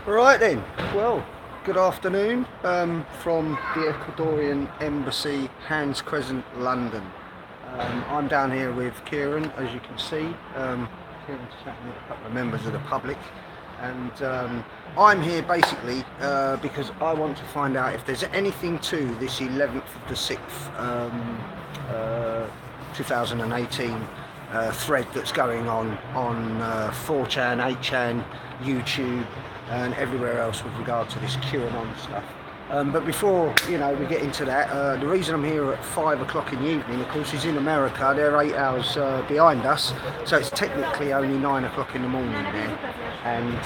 Right then, well, good afternoon from the Ecuadorian Embassy, Hands Crescent, London. I'm down here with Kieran, as you can see. Kieran's chatting with a couple of members of the public, and I'm here basically because I want to find out if there's anything to this 11th of the 6th, 2018 thread that's going on 4chan, 8chan, YouTube, and everywhere else with regard to this QAnon stuff. But before we get into that, the reason I'm here at 5 o'clock in the evening, of course, is in America. They're 8 hours behind us, so it's technically only 9 o'clock in the morning there, and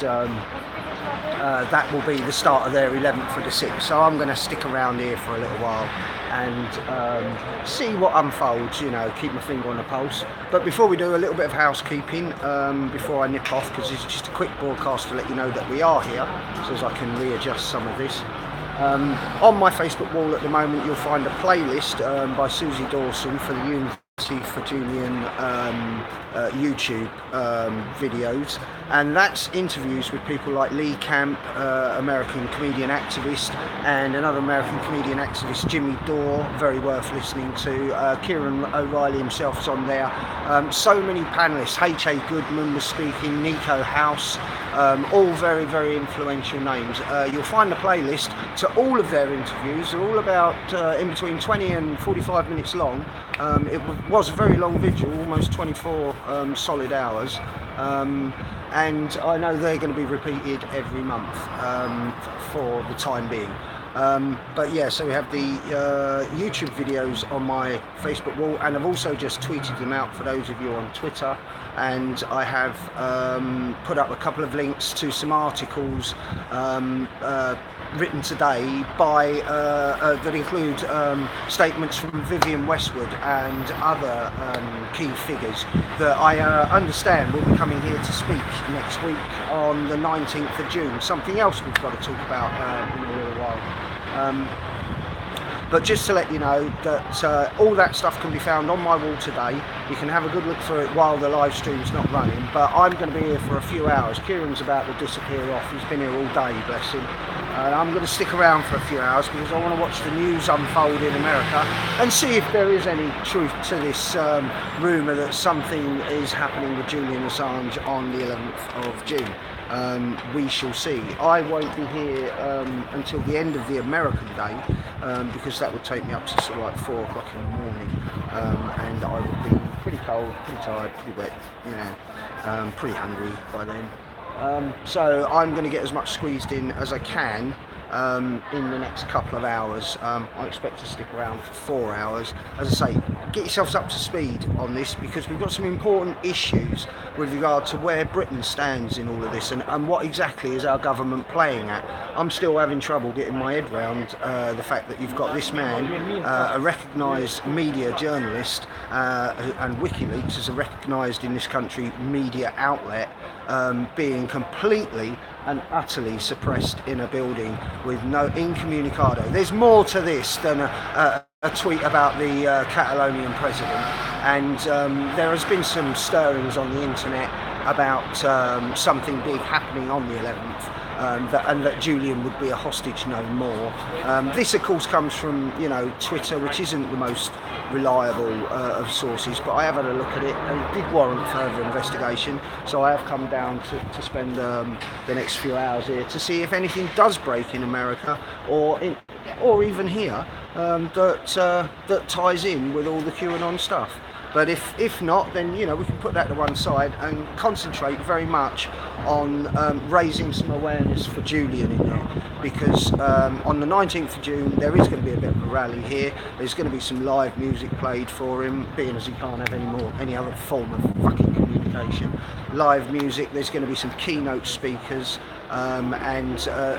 that will be the start of their 11th for the 6th. So I'm going to stick around here for a little while and see what unfolds. Keep my finger on the pulse. But before we do, a little bit of housekeeping before I nip off, because it's just a quick broadcast to let you know that we are here, so as I can readjust some of this. On my Facebook wall at the moment, you'll find a playlist by Susie Dawson for the University for Julian YouTube videos, and that's interviews with people like Lee Camp, American comedian activist, and another American comedian activist, Jimmy Dore, very worth listening to. Kieran O'Reilly himself's on there. So many panelists. H.A. Goodman was speaking, Nico House, all very, very influential names. You'll find the playlist to all of their interviews. They're all about in between 20 and 45 minutes long. It was a very long vigil, almost 24 solid hours, and I know they're going to be repeated every month for the time being. But yeah, so we have the YouTube videos on my Facebook wall, and I've also just tweeted them out for those of you on Twitter, and I have put up a couple of links to some articles written today by that include statements from Vivienne Westwood and other key figures that I understand will be coming here to speak next week on the 19th of June. Something else we've got to talk about in a little while. But just to let you know that all that stuff can be found on my wall today. You can have a good look through it while the live stream's not running, but I'm going to be here for a few hours. Kieran's about to disappear off. He's been here all day, bless him. I'm going to stick around for a few hours because I want to watch the news unfold in America and see if there is any truth to this rumour that something is happening with Julian Assange on the 11th of June. We shall see. I won't be here until the end of the American day, because that would take me up to sort of like 4 o'clock in the morning, and I would be pretty cold, pretty tired, pretty wet, pretty hungry by then. So I'm going to get as much squeezed in as I can in the next couple of hours. I expect to stick around for 4 hours. As I say, get yourselves up to speed on this, because we've got some important issues with regard to where Britain stands in all of this, and what exactly is our government playing at. I'm still having trouble getting my head around the fact that you've got this man, a recognised media journalist, and WikiLeaks is a recognised in this country media outlet, being completely and utterly suppressed in a building with no incommunicado. There's more to this than a tweet about the Catalonian president, and there has been some stirrings on the internet about something big happening on the 11th. And that Julian would be a hostage no more. This, of course, comes from Twitter, which isn't the most reliable of sources, but I have had a look at it, and it did warrant further investigation. So I have come down to spend the next few hours here to see if anything does break in America or even here that ties in with all the QAnon stuff. But if not, then we can put that to one side and concentrate very much on raising some awareness for Julian in there, because on the 19th of June there is going to be a bit of a rally here. There's going to be some live music played for him, being as he can't have any other form of fucking communication. Live music. There's going to be some keynote speakers. And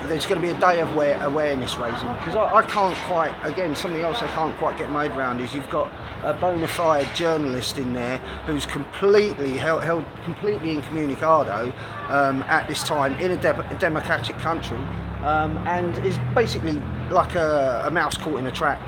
there's going to be a day of awareness raising, because I can't quite, again, something else I can't quite get my head around is you've got a bona fide journalist in there who's completely held completely incommunicado at this time in a democratic country, and is basically like a mouse caught in a trap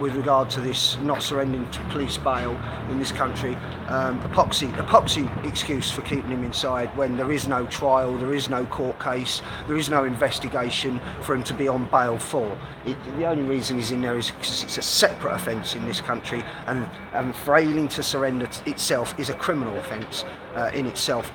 with regard to this not surrendering to police bail in this country. Epoxy excuse for keeping him inside when there is no trial, there is no court case, there is no investigation for him to be on bail for. The only reason he's in there is because it's a separate offence in this country, and failing to surrender itself is a criminal offence in itself.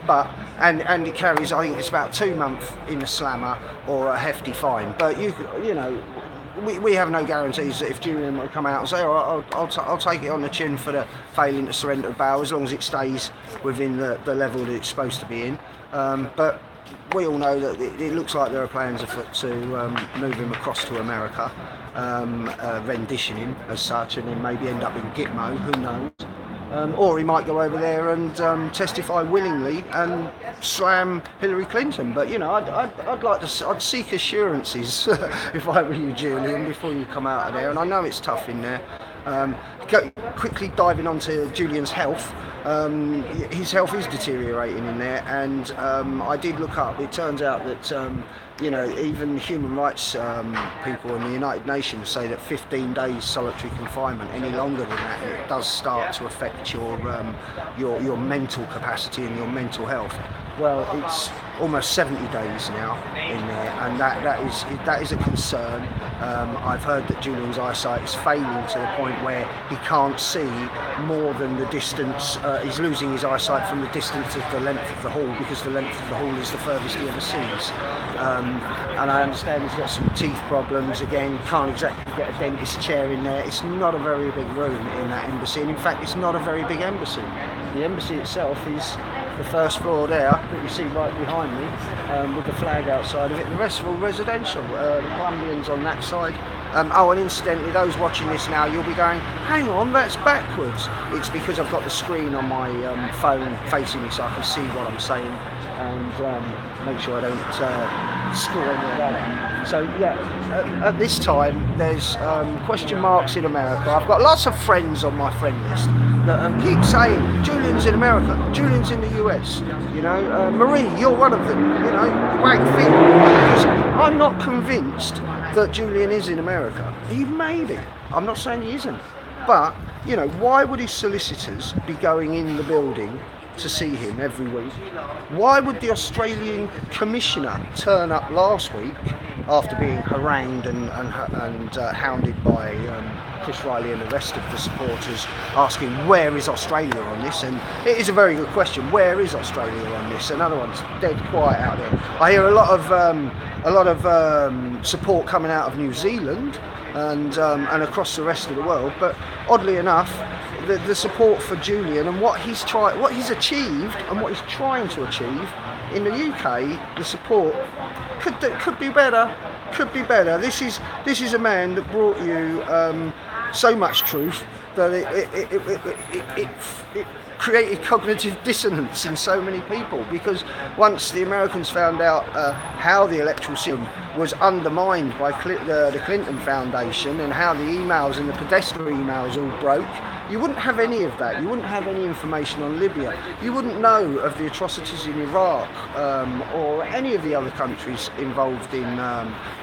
And it carries, I think it's about 2 months in a slammer or a hefty fine. But we have no guarantees that if Julian will come out and say, "Oh, I'll take it on the chin for the failing to surrender bail," as long as it stays within the level that it's supposed to be in. But we all know that it looks like there are plans afoot to move him across to America, rendition him as such, and then maybe end up in Gitmo, who knows. Or he might go over there and testify willingly and slam Hillary Clinton. But I'd seek assurances if I were you, Julian, before you come out of there. And I know it's tough in there. Quickly diving onto Julian's health. His health is deteriorating in there, and I did look up. It turns out that even human rights people in the United Nations say that 15 days solitary confinement, any longer than that, it does start to affect your mental capacity and your mental health. Well, it's almost 70 days now in there, and that is a concern. I've heard that Julian's eyesight is failing to the point where he can't see more than the distance. He's losing his eyesight from the distance of the length of the hall, because the length of the hall is the furthest he ever sees. And I understand he's got some teeth problems. Again, can't exactly get a dentist chair in there. It's not a very big room in that embassy, and in fact it's not a very big embassy. The embassy itself is the first floor there that you see right behind me, with the flag outside of it. The rest are all residential. The Colombians on that side. And incidentally, those watching this now, you'll be going, hang on, that's backwards. It's because I've got the screen on my phone facing me so I can see what I'm saying, and make sure I don't screw any of that up. So at this time, there's question marks in America. I've got lots of friends on my friend list that keep saying, Julian's in America, Julian's in the US, Marie, you're one of them, wag finger. Because I'm not convinced that Julian is in America. He may be. I'm not saying he isn't. But, why would his solicitors be going in the building to see him every week? Why would the Australian Commissioner turn up last week after being harangued and hounded by Chris Riley and the rest of the supporters, asking where is Australia on this? And it is a very good question. Where is Australia on this? Another one's dead quiet out there. I hear a lot of support coming out of New Zealand and across the rest of the world. But oddly enough, the support for Julian and what he's achieved and what he's trying to achieve in the UK, the support could be better. Could be better. This is a man that brought you so much truth that it created cognitive dissonance in so many people, because once the Americans found out how the electoral system was undermined by the Clinton Foundation, and how the emails and the Podesta emails all broke, you wouldn't have any of that. You wouldn't have any information on Libya. You wouldn't know of the atrocities in Iraq or any of the other countries involved in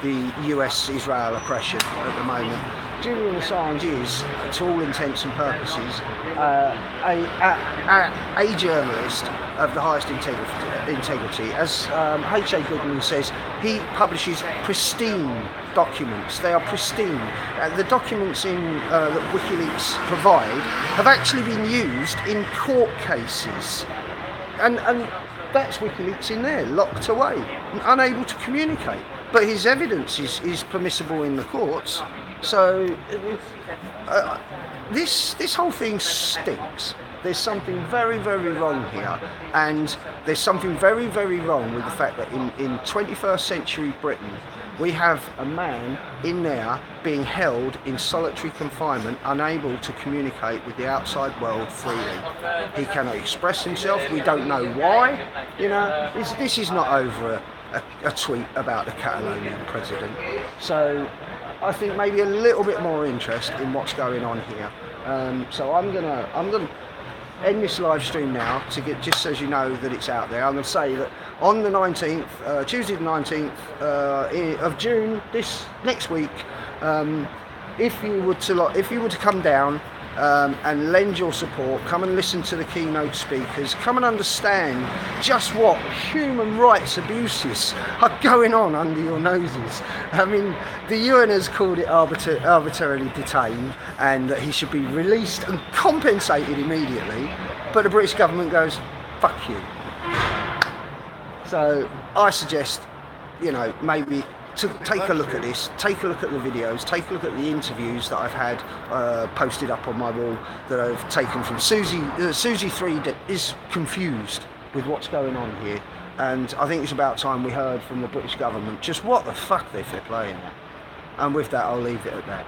the US-Israel oppression at the moment. Julian Assange is, to all intents and purposes, a journalist of the highest integrity. As H.A. Goodman says, he publishes pristine documents. They are pristine. The documents that WikiLeaks provide have actually been used in court cases. And that's WikiLeaks in there, locked away, unable to communicate. But his evidence is permissible in the courts. So this whole thing stinks. There's something very, very wrong here, and there's something very, very wrong with the fact that in 21st century Britain, we have a man in there being held in solitary confinement, unable to communicate with the outside world freely. He cannot express himself. We don't know why. This is not over a tweet about the Catalonian president. So I think maybe a little bit more interest in what's going on here. So I'm gonna end this live stream now to get, just so you know that it's out there. I'm going to say that on the 19th, Tuesday the 19th of June, this next week, if you were to come down and lend your support, come and listen to the keynote speakers, come and understand just what human rights abuses are going on under your noses. I mean, the UN has called it arbitrarily detained and that he should be released and compensated immediately, but the British government goes, fuck you. So I suggest, you know, maybe to take a look at this, take a look at the videos, take a look at the interviews that I've had posted up on my wall that I've taken from Susie. Susie 3 is confused with what's going on here, and I think it's about time we heard from the British government just what the fuck they're playing at. And with that, I'll leave it at that.